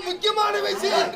முக்கியமான விஷயம்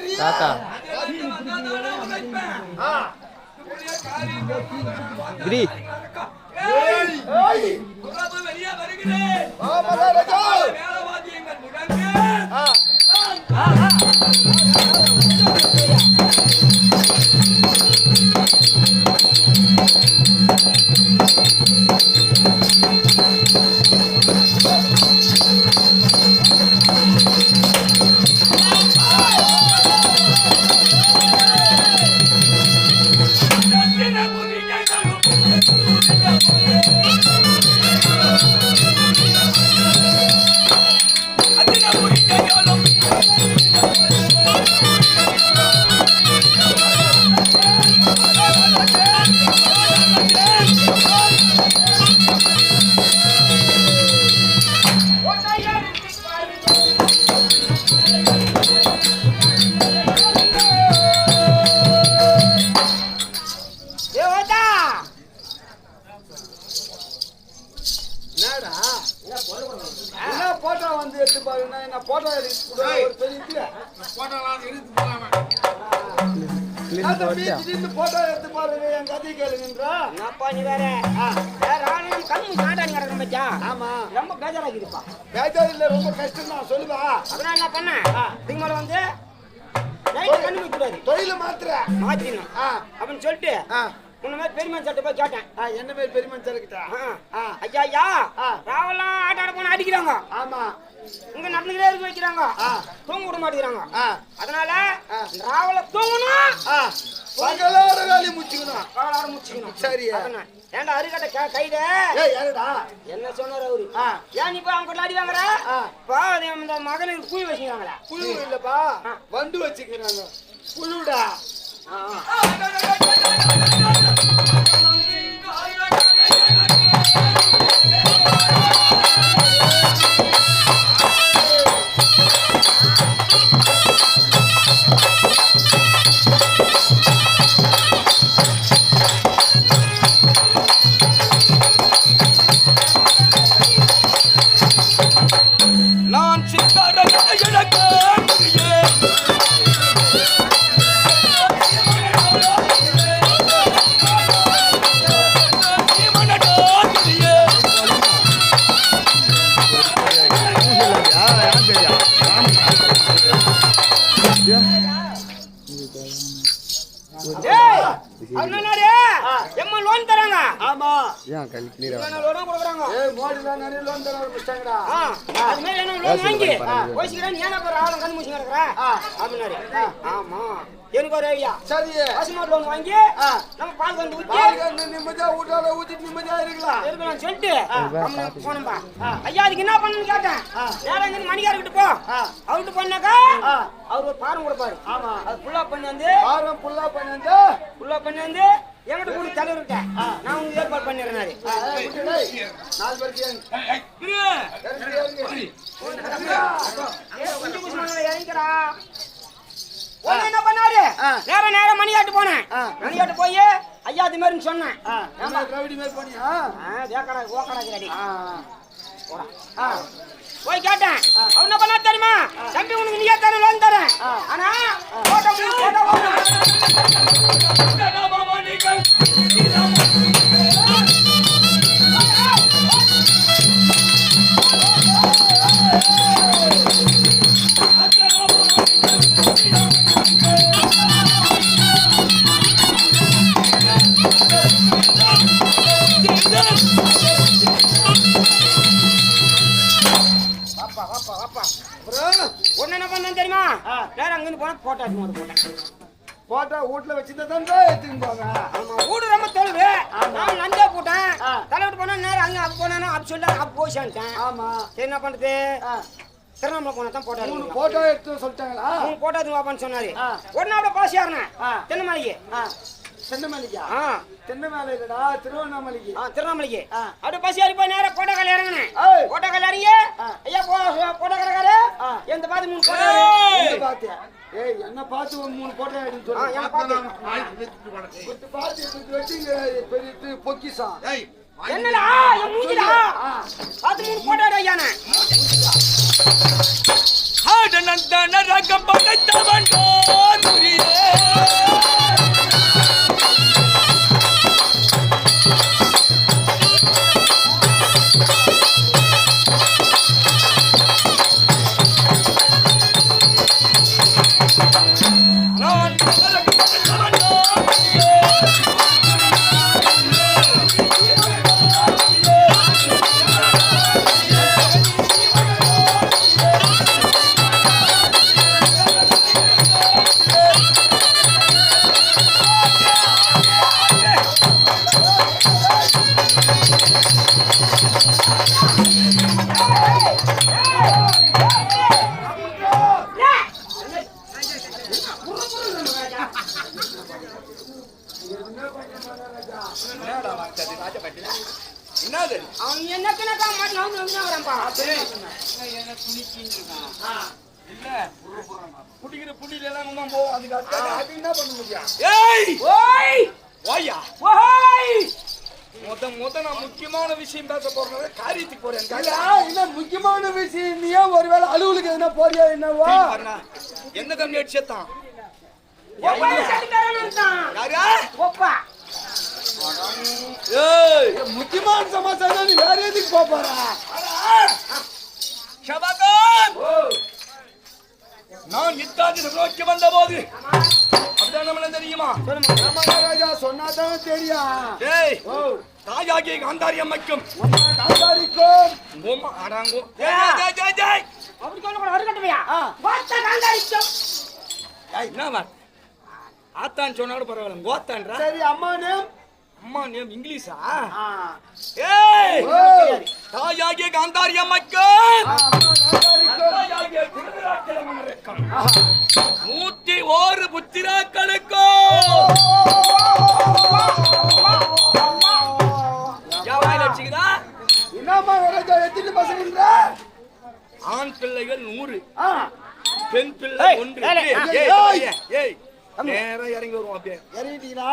போட்டோ எடுத்து பாருங்க என் கதை கேளுங்கன்றா அப்பா நீ வேற கண்ணு மாட்டாடி கிடக்கும் பச்சா ஆமா ரொம்ப பேஜாராக்கிருப்பா பேஜார் இல்ல ரொம்ப கஷ்டம் தான் சொல்லுவா அதனால என்ன பண்ண இதுக்கு மேல வந்து நைட் கண்ணு வைக்கூடாது தொழில மாத்திரணும் அப்படின்னு சொல்லிட்டு உன்ன மாதிரி பெருமன் சட்டை போய் கேட்டேன் என்ன மாதிரி பெருமன் சட்டை ஐயா ஐயா ராவெல்லாம் ஆட்டாட போன அடிக்கிறாங்க ஆமா இங்க நடந்துகிட்டே இருக்க வைக்கிறாங்க தூங்க விட மாட்டேங்கிறாங்க அதனால ராவல தூங்கணும் பகலோட வேலையை முடிச்சுக்கணும் சரி ஏன்டா அரிக்கட்ட கைட என்ன சொன்னார் அவரு ஏன் நீ போய் அவங்க கூட அடி வாங்குற இந்த மகனுக்கு குழி வச்சுக்கிறாங்களா குழு இல்லப்பா வண்டு வச்சுக்கிறாங்க குழுடா என்கிட்ட கூட தலைவர்கிட்ட நான் உங்களுக்கு ஏற்பாடு பண்ணிடுறேன். என்ன பண்ணாரு நேரம் மணியாட்டு போனேன். மணியாட்டு போய் ஐயா அது மாதிரி சொன்னேன். போய் கேட்டேன் அவன் என்ன பண்ணா தெரியுமா தம்பி உனக்கு நீயே தர லோன் தரேன் ஆனா போட்டோ ஒன்னு என்ன பண்ண தெரியுமா வேற அங்கிருந்து போனா போட்டோ போட்டேன் போட்டா வீட்டுல வச்சுதான் எடுத்துக்குவாங்க. ஆமா வீடு ரொம்ப தொழுவு நான் நஞ்சா போட்டேன் தலைவிட்டு போனா நேரம் அங்க அப்ப போனா அப்படி சொல்ல அப்ப போய் சேர்ந்துட்டேன். ஆமா என்ன பண்றது திருவண்ணாமலை போனா தான் போட்டோ எடுக்கணும். போட்டோ எடுத்து சொல்லிட்டாங்களா? போட்டோ எடுத்து வாப்பான்னு சொன்னாரு. ஒரு நாள் பாஸ் ஏறினேன் தென்னமலைக்கு. தென்னமலைக்கா? தென்னமலை இல்லடா திருவண்ணாமலைக்கு. திருவண்ணாமலைக்கு அப்படியே பஸ் ஏறி போய் நேரம் கோட்டக்கால இறங்கினேன். கோட்டக்கால இறங்கி ஐயா கோட்டக்காரக்காரு எந்த பார்த்து 3 போட்டோ பாத்தியா? ஏய் என்ன பார்த்து 3 போட்டோ எடுத்து சொல்லு. பார்த்து வெட்டிங்க பெரிய பொக்கிஷம். என்னடா என் மூஞ்சிடா பார்த்து 3 போட்டோ எடு ஐயானே. ஆடனந்தன ரகம் படைத்தவன் முரியே முக்கியமான விஷயம் பேச போறேன். காரியத்துக்கு போறேன். முக்கியமான விஷயம் நீ ஒருவேளை அலுவலுக்கு என்ன போறியா என்னவோ? எந்த கம்பெனி அடிச்சதான் முக்கியமான சமாச்சாரம் நீ வேற எதுக்கு போறா? நான் யுத்தாதி நோக்கி வந்த போது அப்படிதான் நம்மள தெரியுமா? ராஜா சொன்னாதான் தெரியும். தாயாகிய காந்தாரி அம்மைக்கும் ஆத்தான் சொன்னா கூட பரவாயில்ல. கோத்தான்றா சரி. அம்மா நேம்? அம்மா நேம் இங்கிலீஷா? தாயாகிய காந்தாரி அம்மைக்கும் 101 புத்திராக்களுக்கும் ஆண் பிள்ளைகள் 100 பெண் பிள்ளை 1. நேரம் இறங்கி வருவோம். அப்படியே இறங்கிட்டீங்களா?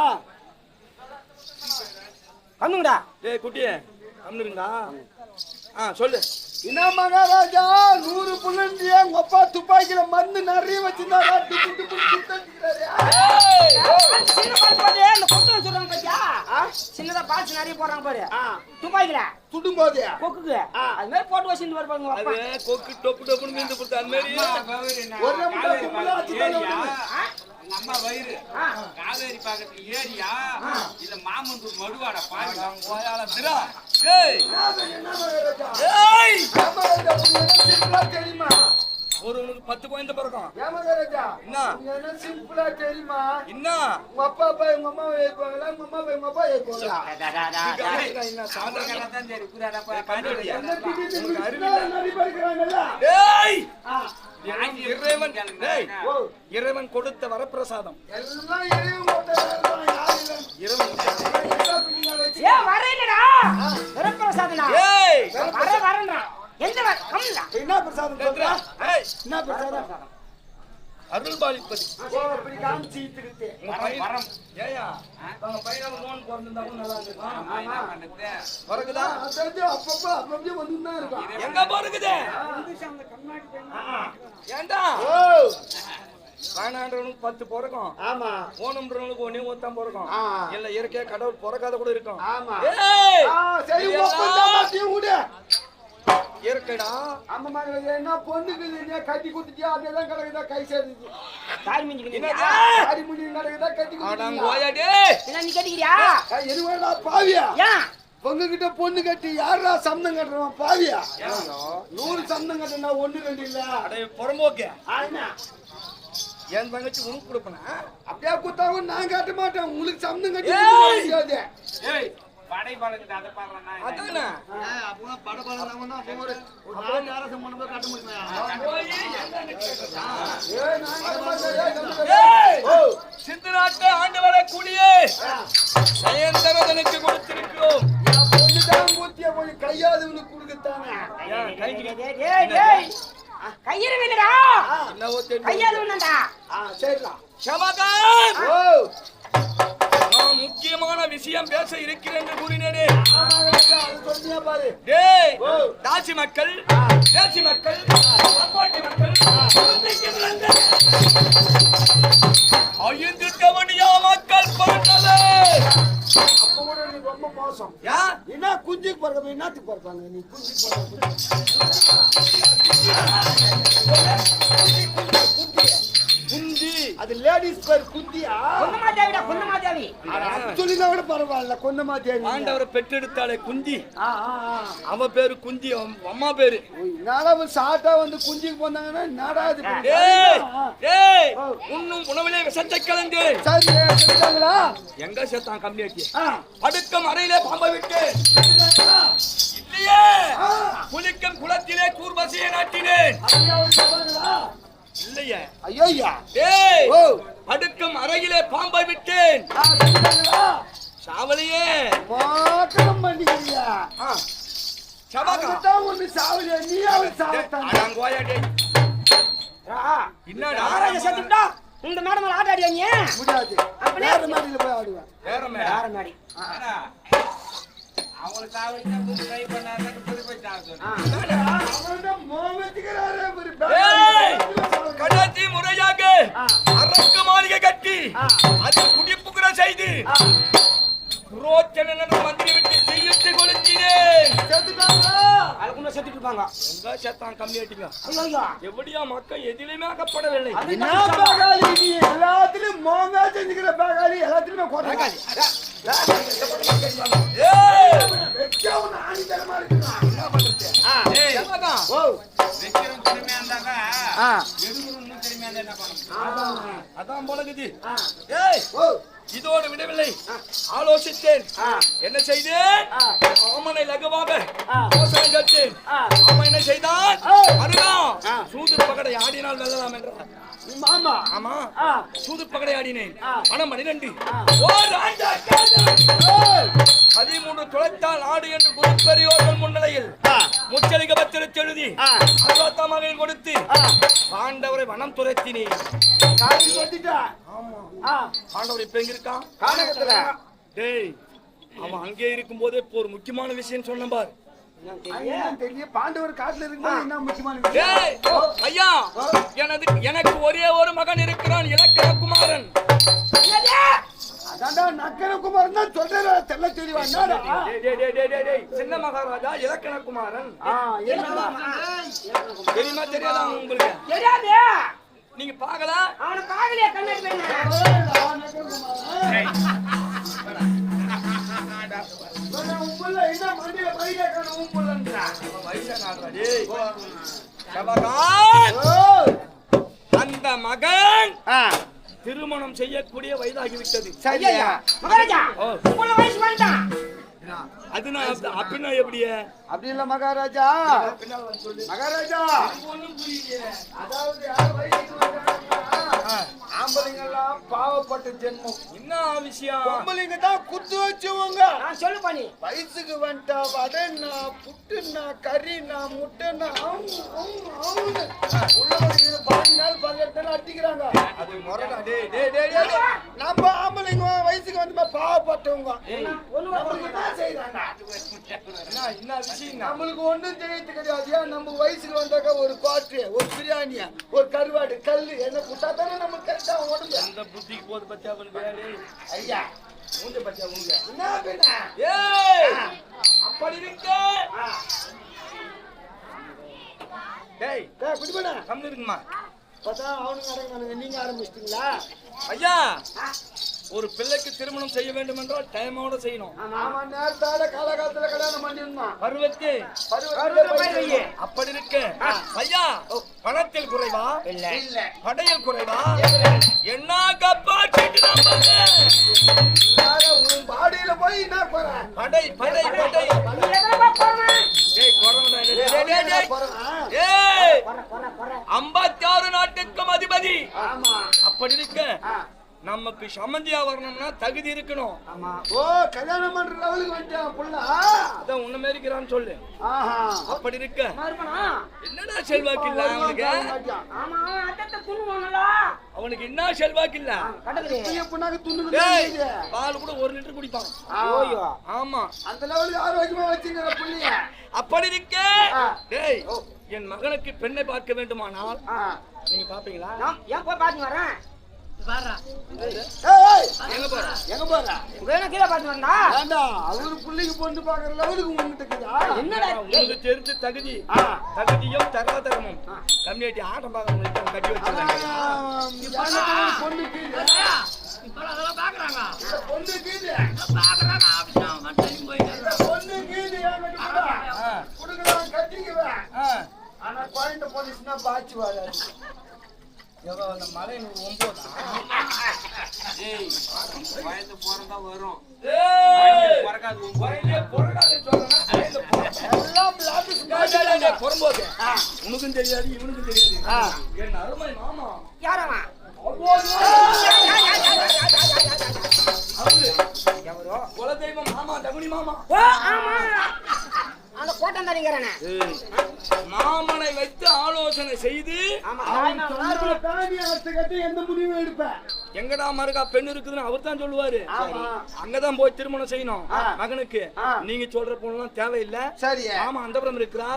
கண்ணுங்கடா குட்டியே கம்னுங்கடா. சொல்லு. என்ன மகாராஜா 100 புள்ளண்டியா உங்க அப்பா துப்பாக்கில மருந்து நிறைய வச்சிருந்தாரா? சின்னதா பாச்சு நிறைய போடுறாங்க பாரு துப்பாக்கில சுடும் போது கொக்குக்கு அது மாதிரி போட்டு வச்சுட்டு வருவாங்க. கொக்கு டொப்பு டொப்புன்னு மீந்து கொடுத்த அது மாதிரி அம்மா வயிறு காவேரி பக்கத்துல ஏரியா இல்ல மாமந்தூர் மடுவாட தெரியுமா? ஒருவனுக்கு 10 குழந்தை பிறக்கும். என்ன சிம்பிளா தெரியுமா? என்ன உங்க அப்பா போய் உங்க அம்மா ஏற்பாங்களா? உங்க அம்மா போய் உங்க அப்பா ஏற்பாங்களா? இறைவன் கொடுத்த வரப்பிரசாதம் எல்லாம் என்ன பிரசாதம்? என்ன பிரசாதம்? அருள் பாலிப்பது. அப்படி காமிச்சிட்டு உங்க பையன் ஏயா உங்க பையன் லோன் பிறந்திருந்தா கூட நல்லா இருக்கும். என்ன பண்ணுது? பிறகுதா அப்பப்போ வந்துதான் இருக்கும். எங்க பிறகுது ஏண்டா வேணான்றவனுக்கு 10 பிறக்கும். ஆமா ஓணுன்றவனுக்கு ஒன்னே ஒருத்தன் பிறக்கும். ஆ. இல்ல இயற்கையா கடவுள் பிறக்காத கூட இருக்கும். ஆமா ஏய் சரி விடு இயற்கைடா. அந்த மாதிரி என்ன பொண்ணுக்கு கட்டி குடுத்துட்டியா அதெல்லாம் கிடக்குதா கை சேர்ந்துச்சு தாடி மிஞ்சிக்கிறீங்க என்னது? அடி முடி கிடக்குதா கட்டி அடங்க குடுத்துட்டியா ஓயாடே. என்ன நீ கட்டிக்கிறியா எதுவேடா பாவியா ஏன் பொண்ணுகிட்ட பொண்ணு கட்டி யாரா சந்தம் கட்டுறவன் பாவியா 100 சந்தம் கட்டினா 1 2 இல்ல அடே புறம்போக்கு. ஆனா என் தங்கச்சி உனக்கு கொடுப்பனா? அப்படியே குத்தாவும் நான் காட்ட மாட்டேன் உங்களுக்கு சந்தம் கட்டி ஏய்! முடியாது ஏய், படை பழகுது, அதை பாருன்னா அதானே அப்போ படபடலாம் ஒரு நாலு அரசம் பண்ண காட்ட முடியுமா போய் என்னன்னு கேட்டா ஏய் நான் காட்ட மாட்டேன் ஏய்! ஓ சிந்து நாட்டை ஆண்டு வரக்கூடிய சயந்தரதனுக்கு கொடுத்திருக்கிறோம். பொண்ணு தான் மூத்திய போய் கையாவது உனக்கு கொடுக்கத்தானே ஏன் கைக்கு கையிற வேலடா என்னவோ தெரியும். கையால வேண்டாம்டா சரிடா ஷமகான், ஓ நான் முக்கியமான விஷயம் பேச இருக்கிறேன் என்று கூறினேனே. அது சொன்னியா பாரு டேய் தாசி மக்கள், தேசி மக்கள், அப்பாட்டி மக்கள், குழந்தைக்கு பிறந்த 5 கவனியா மக்கள் பிறந்தது. அப்ப கூட நீ ரொம்ப மோசம் யா என்ன குஞ்சுக்கு பிறக்க என்னத்துக்கு பிறப்பாங்க நீ குஞ்சுக்கு குந்தி அது லேடிஸ் பேர் குந்தியா பொன்னமா தேவிடா பொன்னமா தேவி சொல்லினா கூட பரவாயில்ல கொன்னமா தேவி ஆண்டவரை பெற்றெடுத்தாளே குந்தி, அவ பேரு குந்தி, அம்மா பேரு. நாடா சாட்டா வந்து குஞ்சுக்கு போனாங்கன்னா நாடா இது ஏய் ஏய் உன்னும் உணவிலே விஷத்தை கலந்து சரி செஞ்சாங்களா எங்க சேர்த்தான் கம்மியாக்கி அடுக்கும் அறையிலே பாம்பை விட்டு இல்லையே குளிக்கும் குளத்திலே கூர்வசியை நாட்டினேன். இல்லையே ஐயா ஏய் ஓ அடுக்கும் அறையிலே பாம்பை விட்டேன். செஞ்சாங்களா சாவலியே மாற்றம் பண்ணிக்கிறியா சபாகா அதுதான் ஒண்ணு சாவலியா நீ அவன் சாவத்தான் அடங்கோயாடே என்னடா மகாராஜா செத்துட்டா இந்த மேடம் ஆட்ட ஆடியாங்க முடியாது வேற மாதிரில போய் ஆடுவேன் வேற மேல யார மாடி அவங்களுக்கு சாவிட்டு ட்ரை பண்ணாரு புது போய் சாப்பிட்டு அவன்தான் மோகத்துக்கிறாரே ஒரு ஏய் கடைசி முறையாக அரக்கு மாளிகை கட்டி அதில் குடிப்புக்குற செய்து புரோச்சன மந்திரி விட்டு செய்யிட்டு கொளுத்தினேன். செத்துட்டாங்களா அதுக்குள்ள செத்துட்டு இருப்பாங்க எங்க சேர்த்தான் கம்மியாட்டிங்க ஐயா எப்படியா மக்கள் எதிலுமே அகப்படவில்லை. என்ன பேகாலி நீ எல்லாத்துலயும் மோங்கா செஞ்சுக்கிற பேகாலி எல்லாத்துலயுமே கோட்டை ஏய் வெச்சா உன்னை ஆணி தரமா இருக்குதான் என்ன பண்றது? ஏய் என்னடா ஓ வெச்சிரும் திறமையா இருந்தாங்க ஆ எதுவும் இன்னும் திறமையா இருந்தா என்ன பண்ணணும்? அதான் போலகுது. ஏய் ஓ இதோடு விடவில்லை, ஆலோசித்தேன். என்ன செய்தேன்? ஆமனை லகுவாக யோசனை கேட்டேன். அவன் என்ன செய்தான்? அருகா சூது பகடை ஆடினால் வெல்லலாம் என்றான். மாமா ஆமா ஆ சூது பகடை ஆடினேன். பணம் 12 13 துளைத்தால் ஆடு என்று குருப்பெரியோர்கள் முன்னிலையில் முச்சலிக பத்திரத்தை எழுதி அஸ்வத்தாமகன் கொடுத்து பாண்டவரை வனம் துரத்தினேன். காட்சி வந்துட்டா ஆ பாண்டவர் இப்ப எங்க இருக்கான்? கானகத்துல டேய் அவன் அங்கே இருக்கும் போதே இப்போ ஒரு முக்கியமான விஷயம் சொன்னேன் பார். ஐயா தெரியும் பாண்டவர் காட்டுல இருக்கும்போது என்ன முக்கியமான விஷயம் டேய் ஐயா எனக்கு ஒரே ஒரு மகன் இருக்கிறான், இலக்கணகுமாரன். அதான்டா நக்கனகுமாரன் தான் சொல்றா தெல்ல தெளிவா என்னடா டேய் சின்ன மகாராஜா இலக்கணகுமாரன். என்னடா தெரியுமா தெரியாதா உங்களுக்கு? தெரியாது நீங்க பார்க்கல? அவனை பாக்கலையா கண்ணாடி பையன் உப்புல என்ன மண்டியில பையில காண உப்புலன்றா வயசானாடா டேய். சபகான் அந்த மகன் திருமணம் செய்யக்கூடிய வயதாகிவிட்டது. ஐயா மகாராஜா உள்ள வயசு வந்துட்டான் அது நான் அப்படின்னா எப்படியே அப்படி இல்ல மகாராஜா மகாராஜா அதாவது யார் வயசுக்கு வந்தாங்கன்னா ஆம்பளைங்க எல்லாம் பாவப்பட்ட ஜென்மம். என்ன விஷயம்? பொம்பளைங்க தான் குத்து வச்சுவங்க. நான் சொல்லு பண்ணி வயசுக்கு வந்துட்டா வடைன்னா புட்டுன்னா கறின்னா முட்டைன்னா உள்ள பாருங்க நாள் 18 நாள் அடிக்கிறாங்க. அது முறைடா. டேய் டேய் டேய் டேய். நம்ம ஆம்பளைங்க வயசுக்கு வந்து பாவப்பட்டவங்க. நம்மளுக்கு என்ன செய்யறாங்க? என்ன விஷயம்? நம்மளுக்கு ஒண்ணும் தெரியாது கிடையாது. ஏன் நம்ம வயசுக்கு வந்தாக்க ஒரு குவாட்டரு, ஒரு பிரியாணியா, ஒரு கருவாடு, கல்லு என்ன புட்டா தானே நமக்கு கரெக்டா உடம்பு. அந்த புத்திக்கு போது பத்தியா பண்ணு. ஐயா மூஞ்ச பத்தியா உங்க. என்ன பண்ண? ஏய் அப்படி இருக்க. டேய் குடிப்பண்ண கம்மி இருக்குமா? பார்த்தா அவனுங்க அடங்கானுங்க. நீங்க ஆரம்பிச்சிட்டீங்களா? ஐயா ஒரு பிள்ளைக்கு திருமணம் செய்ய வேண்டும் என்றால் டைமோட செய்யணும். ஆமா நேரத்தால காலகாலத்துல கல்யாணம் பண்ணிருந்தான். பருவத்து அப்படி இருக்கு. ஐயா பணத்தில் குறைவா இல்ல படையில் குறைவா? என்ன கப்பாட்டிட்டு உன் பாடியில போய் என்ன போற? படை படை படை. ஏய் குறவடா. ஏய் 56 நாட்டுக்கும் அதிபதி. ஆமா அப்படி இருக்கு. நமக்கு சம்மந்தியா வரணும்னா தகுதி இருக்கணும். ஓ கல்யாணம் பண்ற லெவலுக்கு வந்துட்டான் புள்ள. அதான் உன்ன மேரிக்கிறான்னு சொல்லு. ஆஹா அப்படி இருக்கு. என்னடா செல்வாக்கு இல்ல அவனுக்கு? அவனுக்கு என்ன செல்வாக்கு இல்ல? பால் கூட 1 லிட்டர் குடிப்பான். ஆமா அந்த லெவலுக்கு ஆரோக்கியமா வச்சுக்கிற புள்ளிய. அப்படி இருக்கு. டேய் என் மகனுக்கு பெண்ணை பார்க்க வேண்டுமானால் நீங்க பாப்பீங்களா? ஏன் போய் பாத்து வரேன். எங்க போற? எங்க போற? வேணா கீழே பாத்து வரா. ஏண்டா அவரு புள்ளிக்கு பொண்ணு பாக்குற லெவலுக்கு உங்ககிட்ட இருக்குதா? என்னடா உங்களுக்கு தெரிஞ்ச தகுதி தகுதியும் தராதரமும் கம்யூனிட்டி ஆட்டம் பார்க்க கட்டி வச்சிருக்காங்க. பொண்ணு கீழே அதெல்லாம் பாக்குறாங்க. பொண்ணு கீழே பாக்குறாங்க. பொண்ணு கீழே குடுக்கலாம் கட்டிக்குவேன். ஆனா குழந்தை போலீஸ்னா பாய்ச்சி வராது. அந்த மலை 9 வயது பிறந்தா வரும். உனக்கும் தெரியாது இவனுக்கும் தெரியாது. என் அருமை மாமா யாரவன் குலதெய்வம் மாமா தகுனி மாமா. அந்த கோட்டம் தரிங்கிறனே மாமனை வைத்து ஆலோசனை செய்து எந்த முடிவும் எடுப்பேன். எங்கடா மருகா பெண் இருக்குதுன்னு அவர் தான் சொல்லுவாரு. அங்கதான் போய் திருமணம் செய்யணும் மகனுக்கு. நீங்க சொல்ற பொண்ணுலாம் தேவையில்லை. சரி ஆமா அந்த புறம் இருக்கிறா.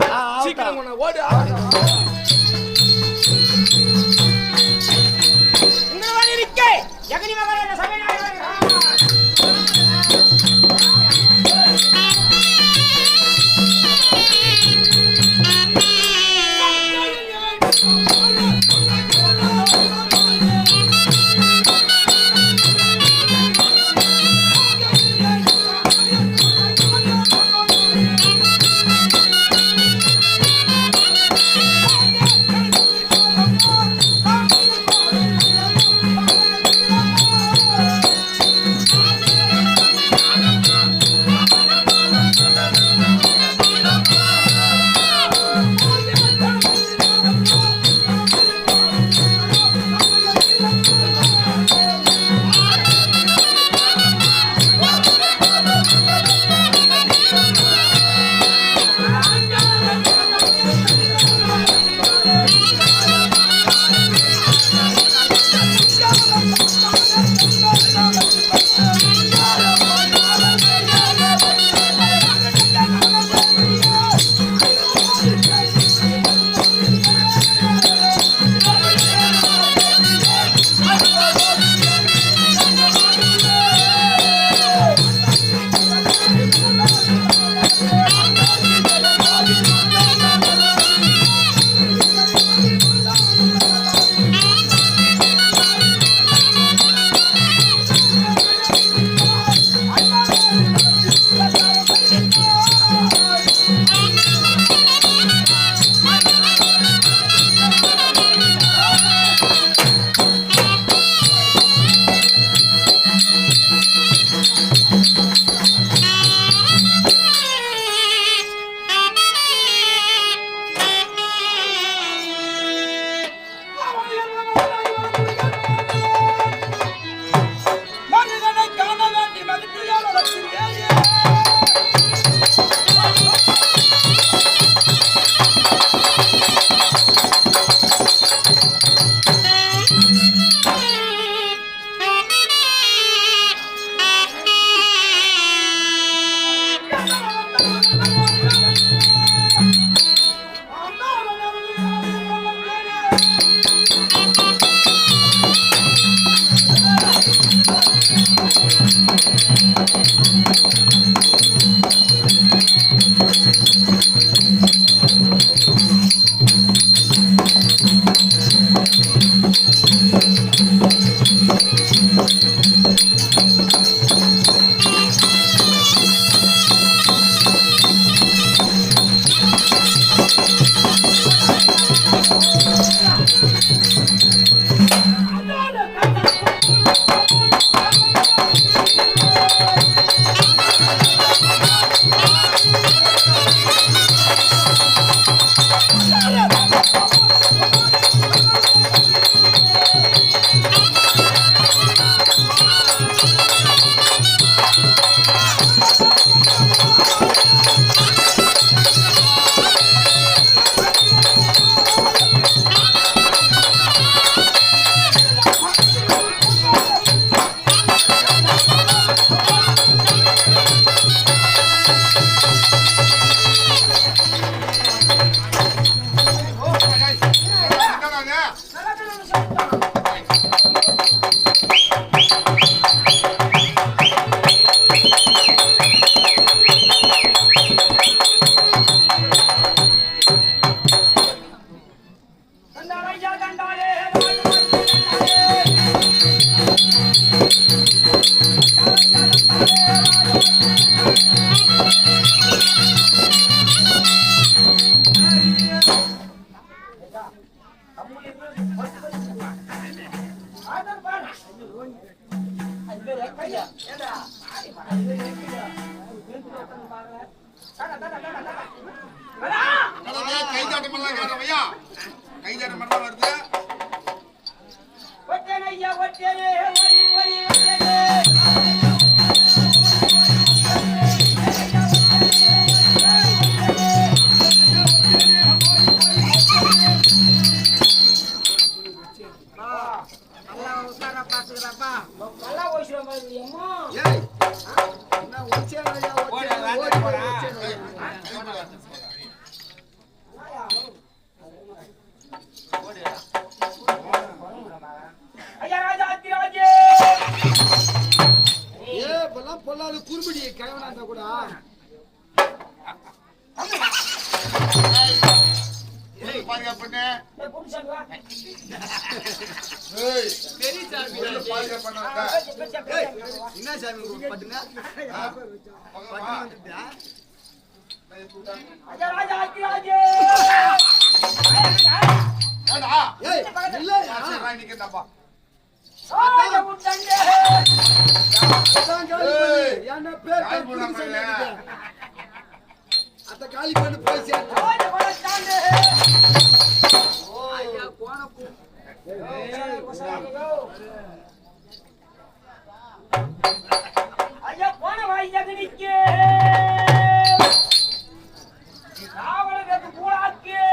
சீக்கிரம் ஓடு. ஜெகனி மகன் சபை கைதாட்டம் பண்ணலாம் கேட்கவையா கைதாட்டம் பண்ணலாம் வருது ஒட்டேனையா ஒட்டேனே ஒய் ஒய் ஒட்டேனே நல்லா ஓய்ஸ்ல மாதிரி அம்மா ஏய் நான் ஒச்சேனயா ஐயா ராஜா அத்திராஜே ஏ பல்லாம் பொல்லாத குறுபடி கைவனா இருந்தா கூட பாதுகாப்பு புடிச்சங்க என்ன சாமி பட்டுங்க ஐயா ராஜா அத்திராஜே ஏய் இல்லையா நிக்கிறப்பா ஆயா உண்டங்க அதான் காலி பண்ணு என்ன பேர் புடிச்சு சொல்லுங்க அத காலி பண்ணு போய் சேத்து ஓடி போடாதே ஐயா கோண போ ஐயா போன வாய் ஜகனிக்கே ராவணனுக்கு கூடாக்கே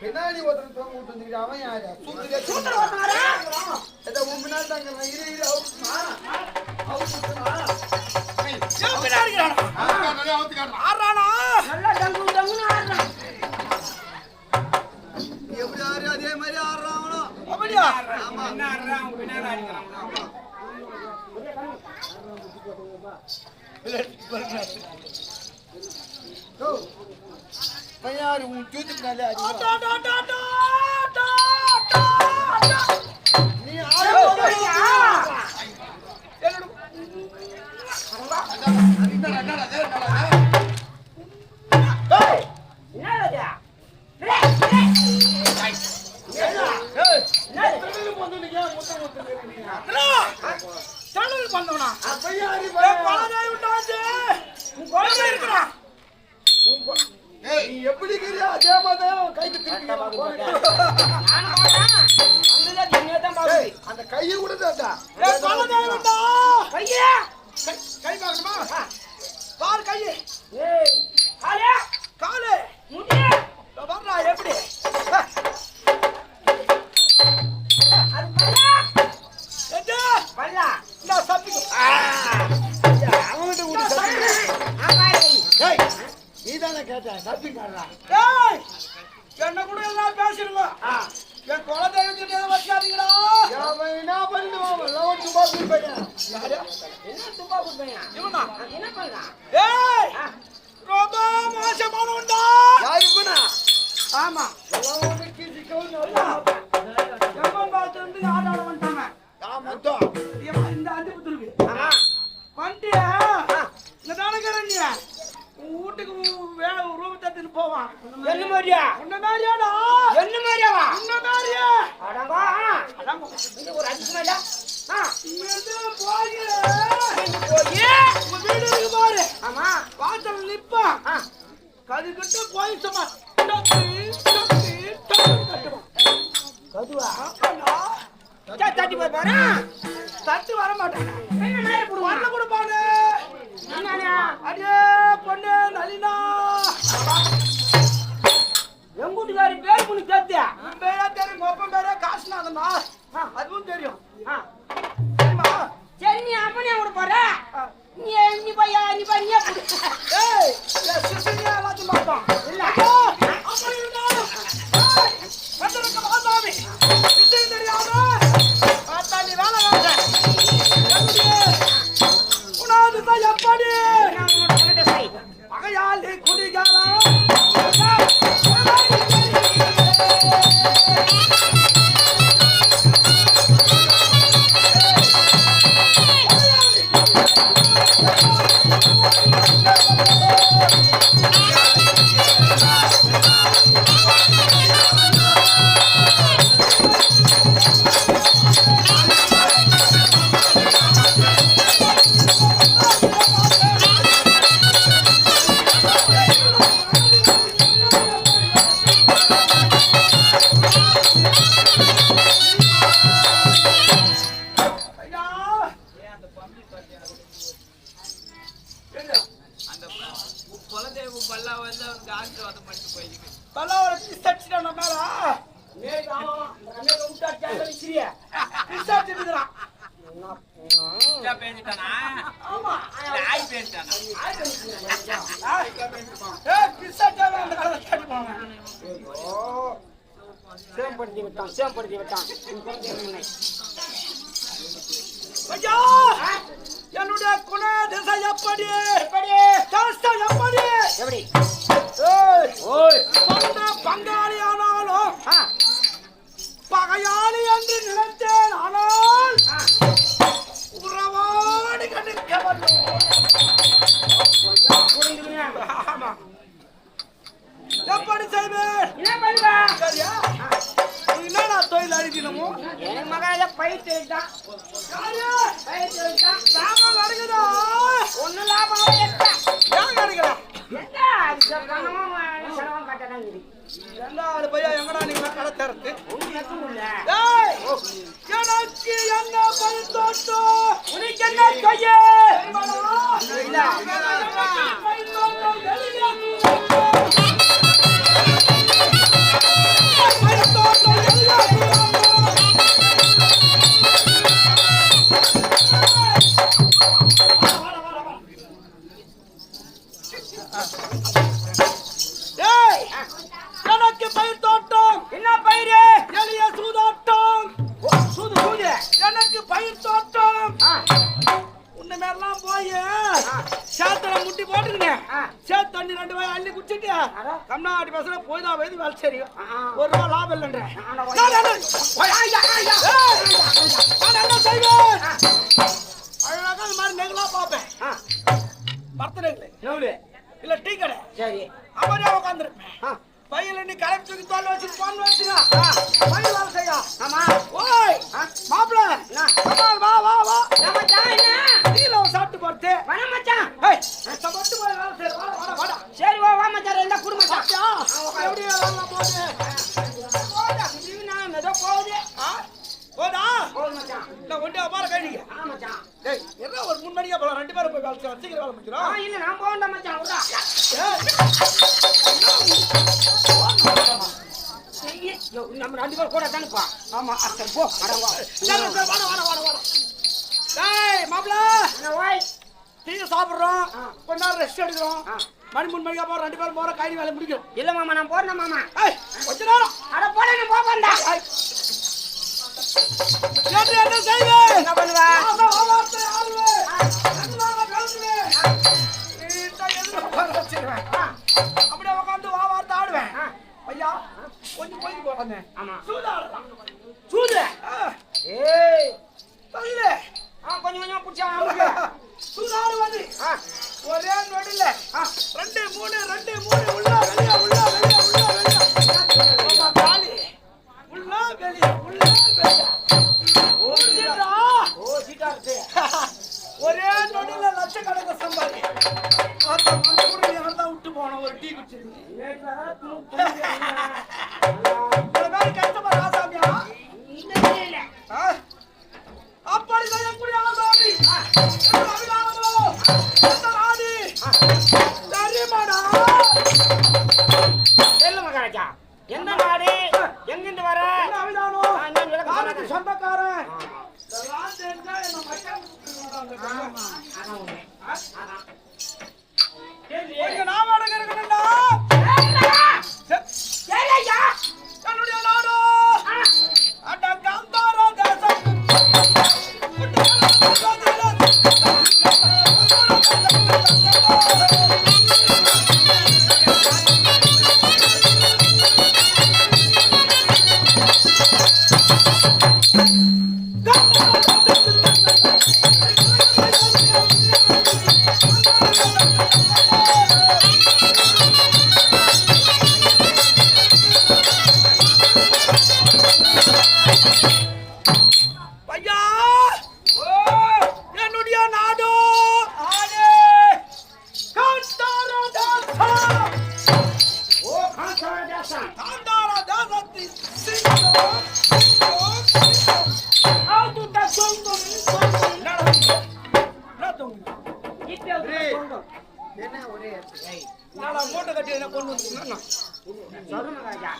பின்னாடி ஒருத்தன் தோங்க விட்டு அவன் யாரு முன்னாடி தாங்க இரு எப்படி ஆறு அதே மாதிரி ஆடுறாங்களோ அப்படியா என்ன ஆடுறான் அவங்க பின்னாடி அடிக்கிறான் பையாரு உன் தூத்துக்குனாலே நீ பண்ணவனா அப்பையாரி பலனாய் உண்டாச்சு உன் குழந்தை இருக்கிறா நீ எப்படி இருக்கிறியா அதே மாதிரி கைக்கு திருப்பி அந்த கையை கூட பலனாய் உண்டா கையா கை பார்க்கணுமா பாரு கையை காலே காலு முடிய வர்றா எப்படி அது பல்லா எது பல்லா நான் சப்பிக்கும் அவன்கிட்ட கூட நீதானே கேட்ட சப்பி காடுறான் ஏய் என்ன கூட எல்லாம் பேசிருங்க என் குழந்தை வச்சாதீங்களா அவன் என்ன பண்ணுவான் லவன் துபா பையன் என்ன துப்பா குடுப்பையா இவனா என்ன பண்ணலாம் ஏய் ரொம்ப மோசமானவன்டா யாருக்குண்ணா ஆமா லவன் கீசிக்கவும் நல்லா எம்மன் பார்த்து வந்து ஆடாட வந்துட்டாங்க மொத்தம் இந்த அஞ்சு புத்துருக்கு ஆமா வண்டியா இந்த தானகரண்யா உன் வீட்டுக்கு வேலை ரூம் தத்துன்னு போவான் என்ன மாதிரியா உன்ன மாதிரியாடா என்ன மாதிரியாவா உன்ன மாதிரியா அடங்கா இது ஒரு அதிசயம் இல்ல எது போய் போய் உன் வீடு இருக்கு பாரு ஆமா வாசல் நிப்பான் கதுக்கிட்ட போய் சும்மா கதுவா தட்டி போய் பாரு தட்டு வர மாட்டேன் என்ன மாதிரி போடுவா பண்ண கொடுப்பானு என்னடா அடே பொண்ணு நளினா எங்க வீட்டுக்காரி பேர் பண்ணி கேத்தியா உன் பேரா தெரியும் ஒப்பம் பேரா காசுனாதம்மா அதுவும் தெரியும் தெரியுமா சரி நீ அப்பனே விட போற நீ பையா நீ பையா ஏய் சிசிலியா எல்லாத்தையும் பார்ப்பான் இல்ல அப்படி இருந்தாலும் வந்திருக்க மாதாமி விஷயம் தெரியாம பார்த்தா நீ வேலை வாங்க உனது தான் எப்படி பகையாளி குடிகாலம் சேம்படுத்தி விட்டான் ஐயா என்னுடைய குண திசை எப்படி எப்படி தாஸ்தா எப்படி எப்படி ஏய் சொந்த பங்காளி ஆனாலும் பகையாளி என்று நினைத்தேன் ஆனால் உறவாடி கண்டிக்க ஆமா எப்படி செய்வேன் என்ன பண்ணுவா சரியா நீ என்னடா தொழில் அழிக்கணுமோ என் மகால பயிற்சி எடுத்தான் பயிற்சி எடுத்தான் லாபம் வருகிறதா ஒண்ணு லாபம் எடுத்தான் ஏன் கிடைக்கிறா என்ன அது பணமும் செலவும் கட்டதான் இருக்கு என்ன அது பையா எங்கடா நீங்க கடை திறந்து ஒண்ணு நெக்கும் இல்ல ஏய் எனக்கு என்ன பயிர் தோட்டம் உனக்கு என்ன கையே இல்ல பயிர் தோட்டம் வெளியே பயிர் தோட்டம் வெளியே ஏய் எனக்கு பயிர் தோட்டம் என்ன பயிரு எளிய சூதாட்டம் சூது சூது எனக்கு பயிர் தோட்டம் ஆ உன்னை மேலாம் போய் சேத்துல முட்டி போட்டுக்கினேன் சேத்து தண்ணி 2 வாய் அள்ளி குடிச்சிட்டு கம்னாடி பசங்க போய்தான் வயது வேலை தெரியும் ஒரு ரூபா லாபம் இல்லைன்ற என்ன செய்வேன் அழகாக இந்த மாதிரி நெகுலா பார்ப்பேன் பர்த்த நெகுலு இல்ல டீ கடை சரி அவரே உட்காந்துருப்பேன் பையில நீ கிளம்பி தூக்கி தோல் வச்சு போன் வச்சுக்கா பையில வேலை செய்யா ஆமா ஓய் மாப்பிள்ள வா வா வா வா நம்ம தான் என்ன மச்சான். நான் ஒண்டி அப்பால கைடிங்க. ஆ மச்சான். டேய் என்ன ஒரு 3 மணிக்கு அப்புறம் 2 பேரும் போய் வேலை சீக்கிரம் வேலை முடிக்கிறோம். இல்ல நான் போக வேண்டாம் மச்சான். விட்றா. நம்ம 2 பேரும் கூட தானேப்பா. ஆமா சரி போ. அடவா. சரி வாடா. டேய் மாப்ள என்ன ஓய்? டீ சாப்பிடுறோம். கொஞ்ச நேரம் ரெஸ்ட் எடுக்கிறோம். மணி 3 மணிக்கு அப்புறம் 2 பேரும் போற கைடி வேலை முடிக்கும். இல்ல மாமா நான் போறேன் மாமா. ஏய் கொஞ்ச நேரம். அட போடா நான் போறேன்டா. என்ன செய்வே? என்ன பண்ணுவ? வாவாத்தை ஆளுவே. என்னடா பேசுவே? நீட்டா எதுல உட்கார வச்சிருவேன். அப்படியே உட்கார்ந்து வாவாத்தை ஆடுவேன். ஐயா கொஞ்சம் போய் போறேன். ஆமா. சூதாடலாம். சூது. ஏய் தள்ளு. கொஞ்சம் கொஞ்சம் புடிச்சா நமக்கு. சூதாடு வந்து. ஒரே நொடில 2 3 உள்ள வெளிய ஆமா காலி உள்ள வெளிய ஓ சீட்டா இருக்கு ஒரே நொடில லட்சக்கணக்கு சம்பாதி அந்த மண்ணு யாரா விட்டு போன ஒரு டீ குடிச்சிருக்கீங்க ஒரு மாதிரி கஷ்டமா ராசாமியா இல்ல அப்படி செய்யக்கூடிய ஆசாமி அபிலாமோ அந்த ராணி சரிமாடா செல்ல மகாராஜா எந்த நாடு எங்கிருந்து வர என்ன அபிலானோ நான் விளக்க காரக்கு சொன்னேன். சொந்தக்காரன் இதெல்லாம் தெரிஞ்சா என்ன மச்சான் கொஞ்சம் நாமடங்க இருக்கணும்டா சரி ஐயா என்னுடைய நாடு அட காந்தாரா தேசம் ஐயா என்னுடைய நாடு காந்தாரா தேசம் ஓ காந்தாரா தேசம் காந்தாரா தேசத்தின் சிங்கம் ஆது தேசம் என்ன ஒரே நாளா மூட்டை கட்டி என்ன கொண்டு வந்து சொல்லு மகாராஜா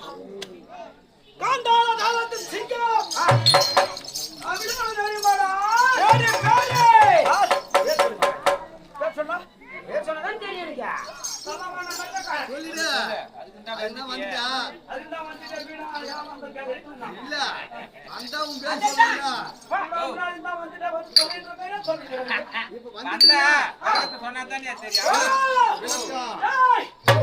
காந்தாரா தேசத்தின் சிங்கம் அபிலாமோ தெரியுமாடா பேர் சொன்னா பேர் சொன்னதான் தெரியும் எனக்கு சொல்லிடு என்ன வந்துட்டா அதுதான் வந்துட்டே வீணா ஏமாந்து கேட்கலாம் இல்ல அந்த உன் பேர் சொல்லுடா அதுதான் வந்துட்டே வந்து சொல்லிட்டு இருக்கேன் சொல்லிட்டு இப்ப வந்தா வந்துட்டா அதுக்கு சொன்னாதானே தெரியும். விளக்கம்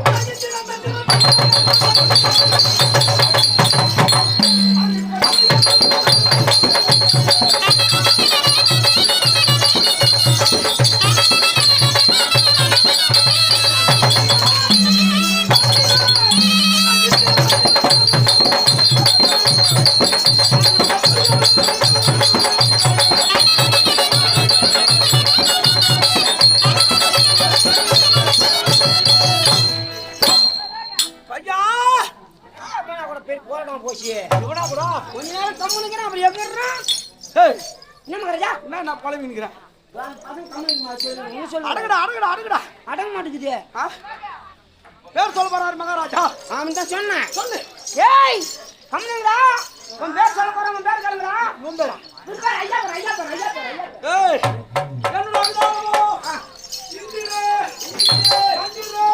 ஐயா கூட பேர் போராட்டம் போச்சு இவனா கூட கொஞ்ச நேரம் கம்முனுக்கிறேன் அப்படி எங்கிறான் ஏய் என்ன மகாராஜா என்ன நான் பழவி நிக்கிறேன் பசங்க கம்முனு சொல்லு அடங்கடா அடங்க மாட்டேங்குது பேர் சொல்ல போறாரு மகாராஜா அவன் தான் சொன்னேன் சொல்லு ஏய் கம்முனுங்கடா உன் பேர் சொல்ல போற உன் பேர் சொல்லுங்கடா முந்தரா இருக்கார் ஐயா போற ஐயா போற ஐயா போற ஐயா போற ஏய் என்னடா அபிலாமோ இந்திரே சந்திரே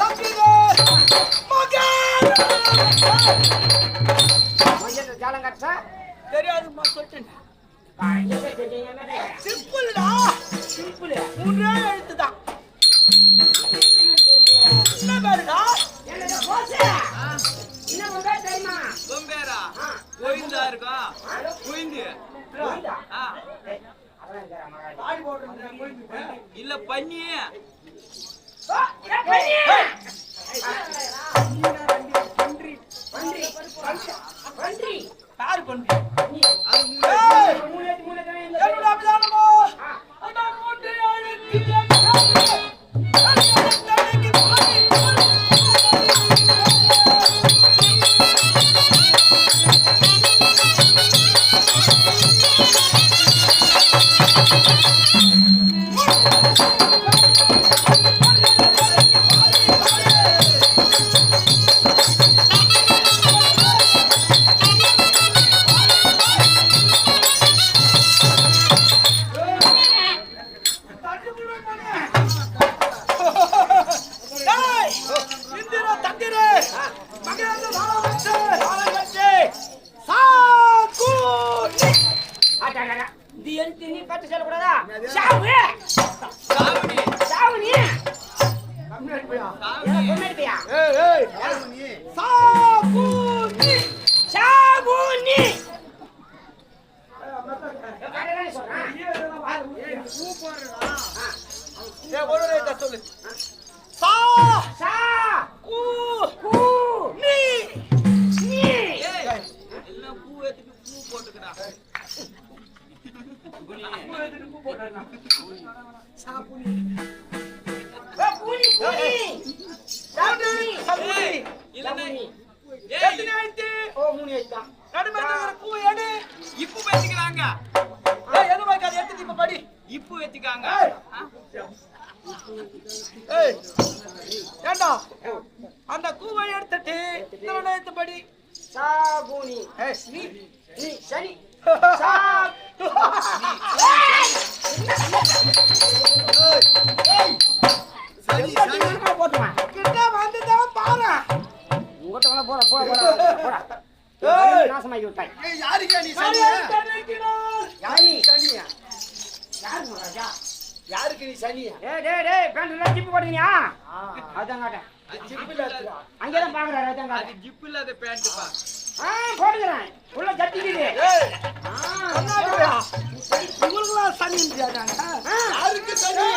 சந்திரே மகன் கொஞ்சம் ஜாலம் காட்டுறா தெரியாதுமா சொல்லிட்டேன் சிம்பிள்டா சிம்பிள் மூணே எழுத்து தான் என்ன பேருடா எனக்கு போச்சு என்ன உன் பேர் தெரியுமா கொம்பேரா கோயிந்தா இருக்கா கோயிந்து போயிடா. ஆ, ஏய், அவன் இருக்கிறான் மகாராஜா. ஆடி போட்டுருந்தேன் போயிட்டு இல்ல பண்ணி ஓ, ஏய், பண்ணி. பன்றி. யாரு பண்ணு அது ஏய் மூணு தானே இந்த என்னடா அபிலாமோ அட மூட்டை அழுத்தி இது எடுத்து நீ கட்டு சொல்லக்கூடாதா? சாவு சாவு நீ கம்மியாடி போயா கம்மியாடி போயா ஏய் சாபுனி சாபுனி சொல்லு சா சா கு கு நீ நீ எல்லாம் பூ ஏத்துக்கு பூ போட்டுக்கடா சாபுனி சாபுனி சாபுனி சாபுனி இல்லனே எத்தனை ஆயிட்டு ஓ மூணு ஆயிட்டா நடுமேல பூ எடு இப்பு வெச்சிக்கறாங்க ஏய் எது வைக்காத எடுத்து இப்ப படி இப்பு வெச்சிக்காங்க ஏய் ஏண்டா அந்த கூவை எடுத்துட்டு நான் எடுத்துபடி சாபுனி ஏய் நீ நீ சரி சரி போட்டுமா கிட்ட வந்துதான் பாரு உங்கட்ட போற போற போற போற நாசமாகி விட்டாய் ஏய் யாருக்கு நீ சனி யாரு சனியா யாரு மகாராஜா யாருக்கு நீ சனியா டேய் டேய் பேண்ட்ல ஜிப் போடுவீங்க அதான் காட்டேன் ஜிப்பில அத்துறா அங்க தான் பாக்குறாரு அதான் அது காட்டேன் ஜிப் இல்லாத பேண்ட் பா போடுறேன் உள்ள ஜட்டிக்குது ஏய் கண்ணாடியா இவங்களா சனி இந்தியாங்க யாருக்கு சனி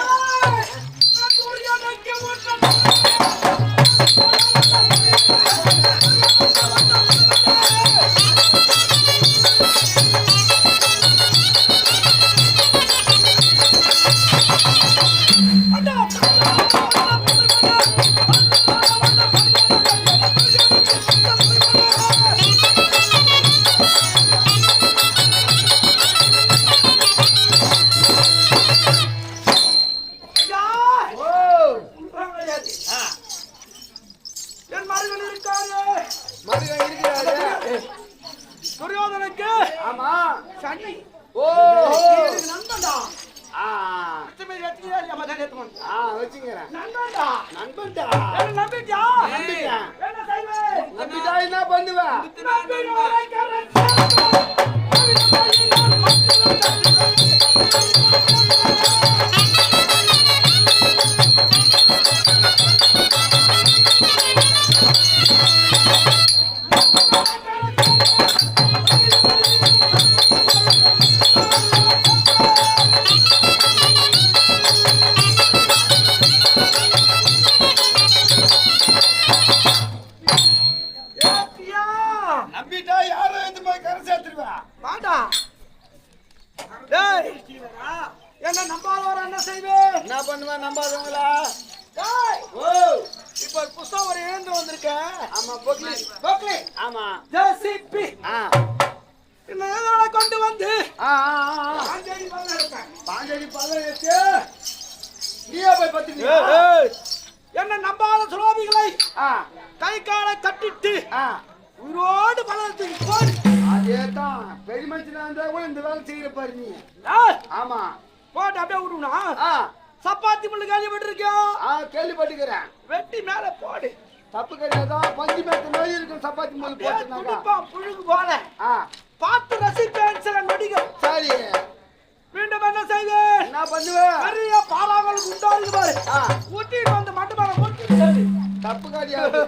என் மருகன் இருக்காரு மருகன் இருக்கிறாரு துரியோதனுக்கு ஆமா சனி ஓ எனக்கு நண்பன்டா வச்சுக்கிறேன் நண்பன்டா நண்பன்டா என்ன நம்பிட்டியா நம்பிட்டேன். என்ன செய்வேன் நம்பிட்டா என்ன பண்ணுவ ஏத்தியா நம்பிட்டா யாரும் இந்த மாதிரி கரை சேர்த்துருவா வாடா டேய் என்ன நம்பாதவர என்ன செய்வேன் என்ன பண்ணுவேன் நம்பாதவங்களா டேய் ஓ இப்ப புஸ்தகம் ஒரு எழுந்து வந்திருக்க ஆமா பொக்லி போக்லி ஆமா ஜேசிபி ஆ இந்த இதோட கொண்டு வந்து ஆ ஆ ஆஞ்சேரி பண்ண இருக்கேன் பாஞ்சடி பதம் வச்சு நீயே போய் பத்துக்கியா என்ன நம்பாத சுலோபிகளை ஆ கை காலை கட்டிட்டு ஆ உயிரோடு பலத்துக்கு போடு அதேதான் பெரிய மனுஷனா இருந்தா கூட இந்த வேலை செய்யற பாரு நீ ஏய், ஆமா போட்டு அப்படியே விடுனா ஆ சப்பாத்தி முள்ளு கேள்விப்பட்டிருக்கியா ஆ கேள்விப்பட்டுக்கிறேன் வெட்டி மேல போடு தப்பு கிடையாதான் பஞ்சு மேத்த நோய் இருக்கும் சப்பாத்தி மூணு போட்டுனாக்கா துடிப்பா புழுகு போல ஆ பார்த்து ரசிப்பேன் சில நொடிகள் சரி மீண்டும் என்ன செய்வேன் என்ன பண்ணுவேன் பெரிய பாலாங்களுக்கு உண்டாருக்கு பாரு ஆ ஊட்டிட்டு வந்து மண்டபம் கொட்டி தப்பு கிடையாது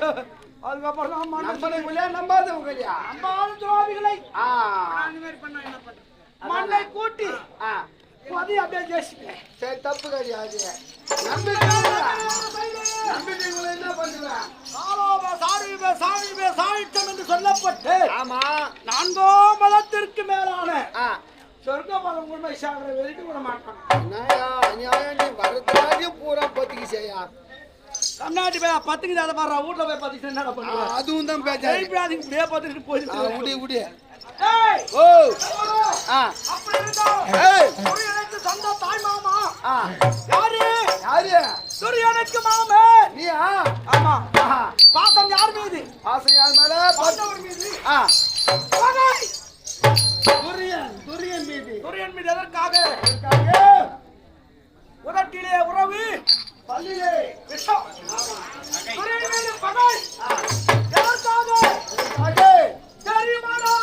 அதுக்கப்புறம் தான் மண்ணை நம்பனவங்களே நம்பாதவங்களையா நம்பாத துரோகிகளை ஆ மண்ணை கூட்டி ஆ பதி அப்படியே ஜெயிச்சுட்டேன் சரி தப்பு கிடையாது நம்பிட்டீங்களா என்ன பண்ணுவேன் சாயிட்டம் என்று சொல்லப்பட்டு ஆமா நான்கோ மதத்திற்கு மேலான ஆ சொர்க்க மதம் உண்மை சாகர வரைக்கும் விட மாட்டான் என்னய்யா, அநியாயம் நீ வரதாரியும் பூரா பத்திக்கு செய்யா கண்ணாடி போய் பத்துக்கு அதை பாரு வீட்டுல போய் பத்துக்கு என்ன பண்ணுவேன் அதுவும் தான் பேச்சாரு இப்படியே பத்துக்கிட்டு போயிருக்கு உடி உடி ஏய், ஓ ஆ அப்படி இருந்தா ஏய் சூரியனுக்கு சொந்த தாய் மாமா ஆ யாரு யாரு சூரியனுக்கு மாமே நீயா ஆமா ஆஹா பாசம் யார் மீது ஆசை யார் மேல பாண்டவர் மீது ஆ பகை. துரியன் மீதி சூரியன் மீது எதற்காக இருக்காங்க உதட்டிலே உறவு பள்ளியிலே விஷம் சூரியன் மீது பகை எதற்காக ஆகே தெரியுமாடா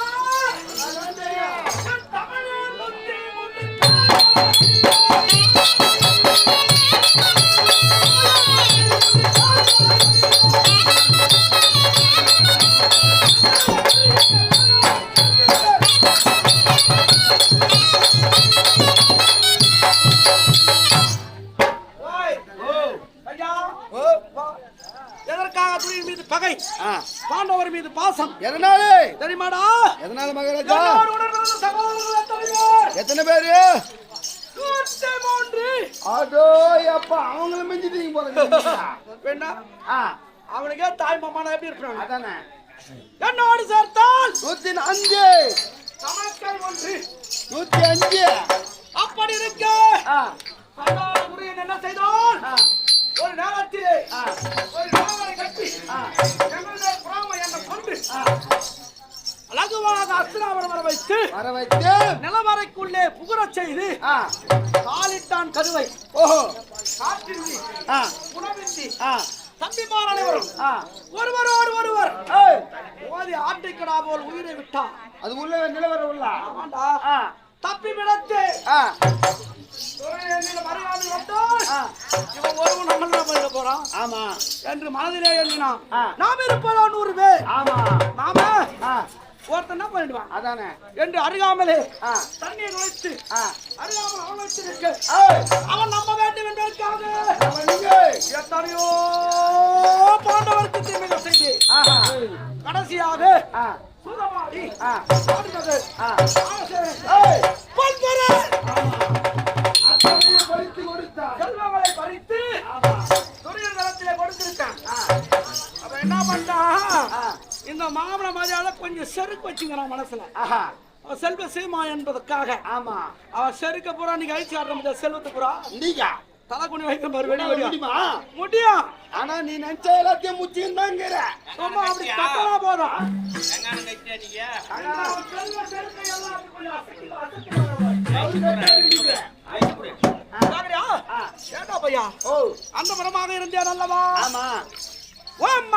அதான் தெரியும். என் தமிழே முத்தி முத்தி எதனால மகாராஜா? என்னோடு உடன்பிறந்த சகோதரர்கள் எத்தனை பேர்? எத்தனை பேரு? 103. ஆடோ அப்பா அவங்கள மிஞ்சிட்டீங்க போறீங்க. வேண்டாம். அவனுக்கே தாய் மாமான எப்படி இருப்பாங்க? அதானே. என்னோடு சேர்த்தால் 105. சமஸ்கர் 1. 105. அப்படி இருக்க சகால முருகன் என்ன செய்தான்? ஒரு நேரத்திலே ஒரு நாவலை கட்டி எங்களுடைய புறாமை என்ன கொண்டு அழகுவாக அஸ்திராபுரம் வர வைத்து நிலவரைக்குள்ளே புகுரச் செய்து காலிட்டான் கருவை. ஓஹோ. காற்றின்றி உணவின்றி தம்பிமார் அனைவரும் ஒருவரோடு ஒருவர் ஓதி ஆட்டைக்கடா போல் உயிரை விட்டான். அது உள்ள நிலவர உள்ள. ஆமாண்டா. தப்பி விடத்து மறுநாள் வந்தால் இவன் ஒருவன் நம்மள போயிட போறான். ஆமா என்று மனதிலே எண்ணினான். நாம் இருப்பதோ 100 பேர். ஆமா நாம ஒருத்தன் தான் பண்ணிடுவான். அதானே. என்று அருகாமலே தண்ணீர் நுழைத்து அருகாமல் அவன் வச்சிருக்க அவன் நம்ப வேண்டும் என்பதற்காக எத்தனையோ பாண்டவருக்கு தீமைகள் செய்து கடைசியாக சூதமாடி பாடுகிறது செல்வங்களை பறித்து தொழில் தளத்திலே கொடுத்திருக்கான். அப்ப என்ன பண்ணான்? இந்த மாமன மாதிரியால கொஞ்சம் செருக்கு வச்சுக்கிறான் மனசுல. அவன் செல்வ சீமா என்பதற்காக. ஆமா அவன் செருக்க பூரா நீங்க அழிச்சு ஆடுற முடியாது. செல்வத்து பூரா நீங்க தலை குனி வைக்க பாரு. வெளியே முடியுமா? முடியும். ஆனா நீ நினைச்ச எல்லாத்தையும் முச்சியும் தாங்கிற. சும்மா அப்படி தட்டனா போதும். எங்கான கைத்தியா நீங்க? அவன் செல்வ செருக்க எல்லாம் அப்படி ஏண்டா பையா? அந்த மரமாக இருந்தேன் அல்லவா? ஆமா. ஓம்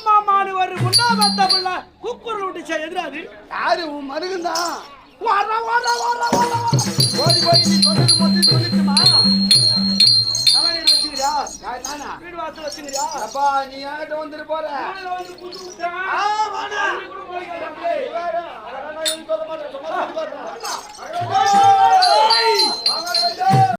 மாமான்னு ஒரு குண்டா பத்த புள்ள குக்குரல் விட்டுச்சா எதிராது? யாரு உன் மருகந்தான்? ஓடி போய் நீ சொன்னது மொத்தம் சொல்லிட்டுமா? தலைநீர் வச்சுக்கிறியா? நானா? வீடு வாசல் வச்சுக்கிறியா? அப்பா நீ யார்கிட்ட வந்துட்டு போற? வந்து புது விட்டேன். வாடா.